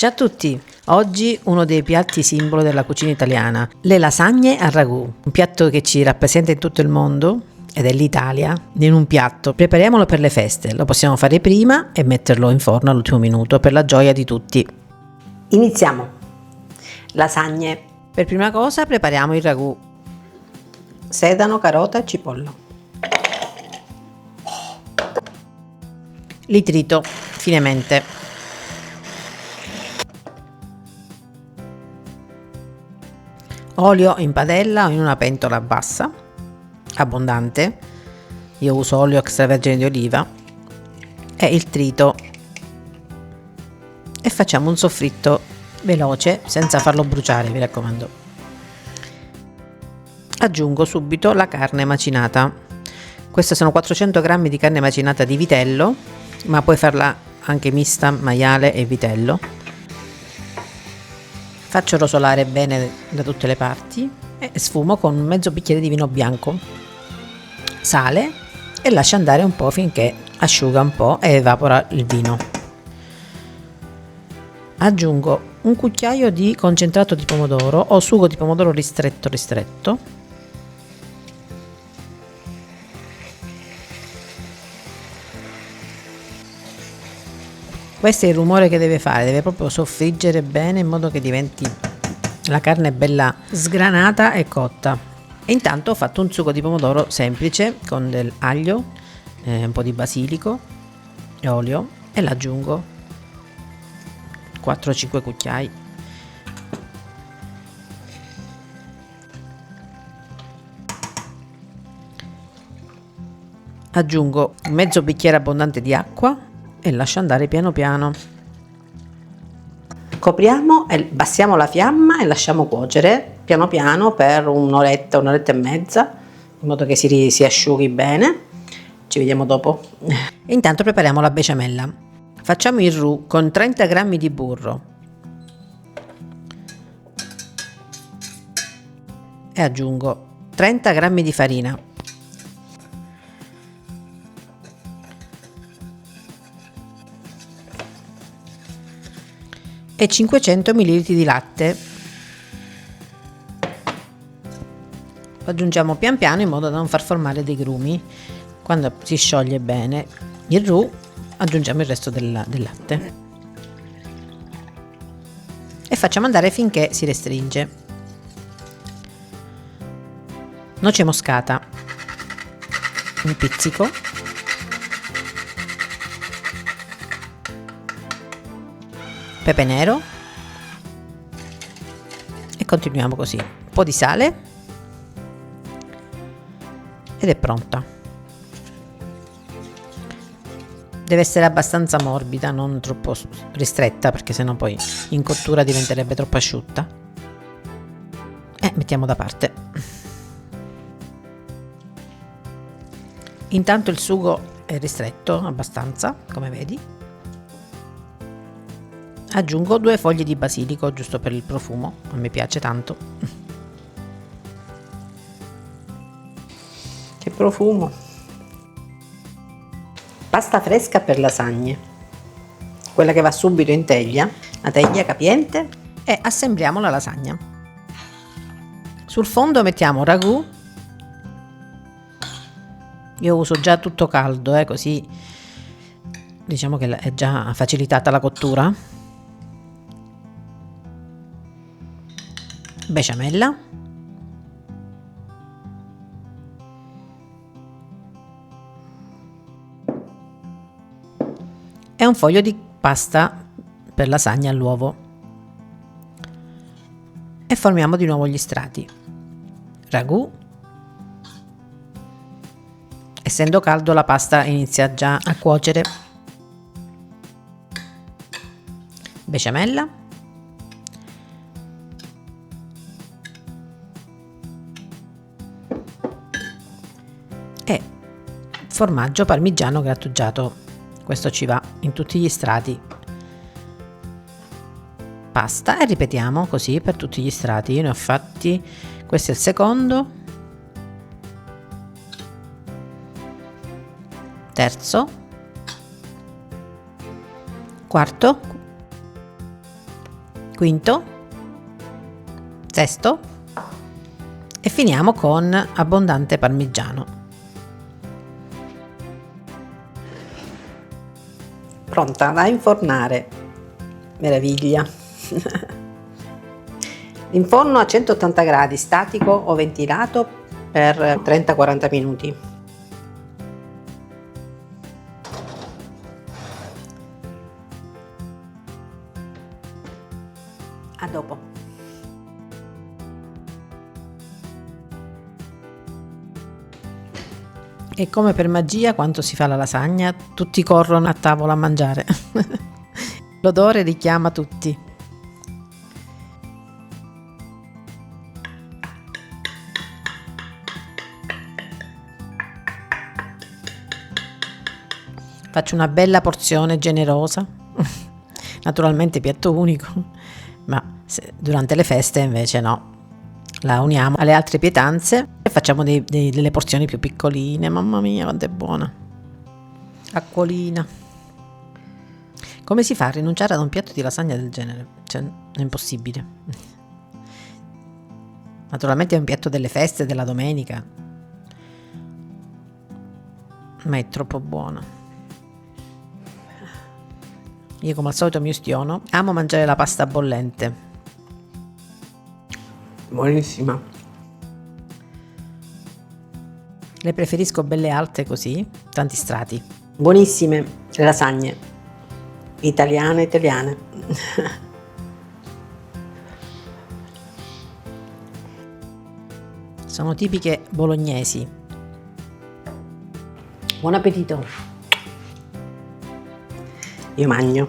Ciao a tutti! Oggi uno dei piatti simbolo della cucina italiana, le lasagne al ragù, un piatto che ci rappresenta in tutto il mondo ed è l'Italia in un piatto. Prepariamolo per le feste, lo possiamo fare prima e metterlo in forno all'ultimo minuto per la gioia di tutti. Iniziamo! Lasagne. Per prima cosa prepariamo il ragù. Sedano, carota e cipolla. Li trito finemente. Olio in padella o in una pentola bassa, abbondante. Io uso olio extravergine di oliva e il trito e facciamo un soffritto veloce senza farlo bruciare, mi raccomando. Aggiungo subito la carne macinata. Queste sono 400 g di carne macinata di vitello, ma puoi farla anche mista, maiale e vitello. Faccio rosolare bene da tutte le parti e sfumo con mezzo bicchiere di vino bianco, sale e lascio andare un po' finché asciuga un po' e evapora il vino. Aggiungo un cucchiaio di concentrato di pomodoro o sugo di pomodoro ristretto. Questo è il rumore che deve fare, deve proprio soffriggere bene in modo che diventi la carne bella sgranata e cotta. E intanto ho fatto un sugo di pomodoro semplice con dell'aglio, un po' di basilico e olio e l'aggiungo 4-5 cucchiai. Aggiungo mezzo bicchiere abbondante di acqua e lascio andare piano piano. Copriamo e abbassiamo la fiamma e lasciamo cuocere piano piano per un'oretta e mezza, in modo che si asciughi bene. Ci vediamo dopo. Intanto prepariamo la besciamella. Facciamo il roux con 30 g di burro e aggiungo 30 g di farina. E 500 ml di latte. Lo aggiungiamo pian piano in modo da non far formare dei grumi. Quando si scioglie bene il roux aggiungiamo il resto del latte e facciamo andare finché si restringe. Noce moscata, un pizzico, pepe nero e continuiamo così. Un po' di sale ed è pronta. Deve essere abbastanza morbida, non troppo ristretta, perché sennò poi in cottura diventerebbe troppo asciutta. E mettiamo da parte. Intanto il sugo è ristretto abbastanza, come vedi. Aggiungo 2 foglie di basilico giusto per il profumo, a me piace tanto. Che profumo! Pasta fresca per lasagne, quella che va subito in teglia, la teglia capiente, e assembliamo la lasagna. Sul fondo mettiamo ragù, io uso già tutto caldo, così diciamo che è già facilitata la cottura. Besciamella e un foglio di pasta per lasagna all'uovo e formiamo di nuovo gli strati. Ragù, essendo caldo la pasta inizia già a cuocere. Besciamella e formaggio parmigiano grattugiato, questo ci va in tutti gli strati. Pasta e ripetiamo così per tutti gli strati. Io ne ho fatti, questo è il secondo, terzo, quarto quinto, sesto e finiamo con abbondante parmigiano. Pronta da infornare. Meraviglia. Inforno a 180 gradi statico o ventilato per 30-40 minuti. A dopo. E come per magia, quando si fa la lasagna, tutti corrono a tavola a mangiare. L'odore richiama tutti. Faccio una bella porzione generosa, naturalmente piatto unico, ma durante le feste invece no, la uniamo alle altre pietanze e facciamo delle porzioni più piccoline. Mamma mia quanto è buona, acquolina. Come si fa a rinunciare ad un piatto di lasagna del genere? Cioè, è impossibile. Naturalmente è un piatto delle feste, della domenica, ma è troppo buono. Io come al solito mi ustiono, amo mangiare la pasta bollente. Buonissima. Le preferisco belle alte così, tanti strati. Buonissime le lasagne, italiane. Sono tipiche bolognesi. Buon appetito. Io magno.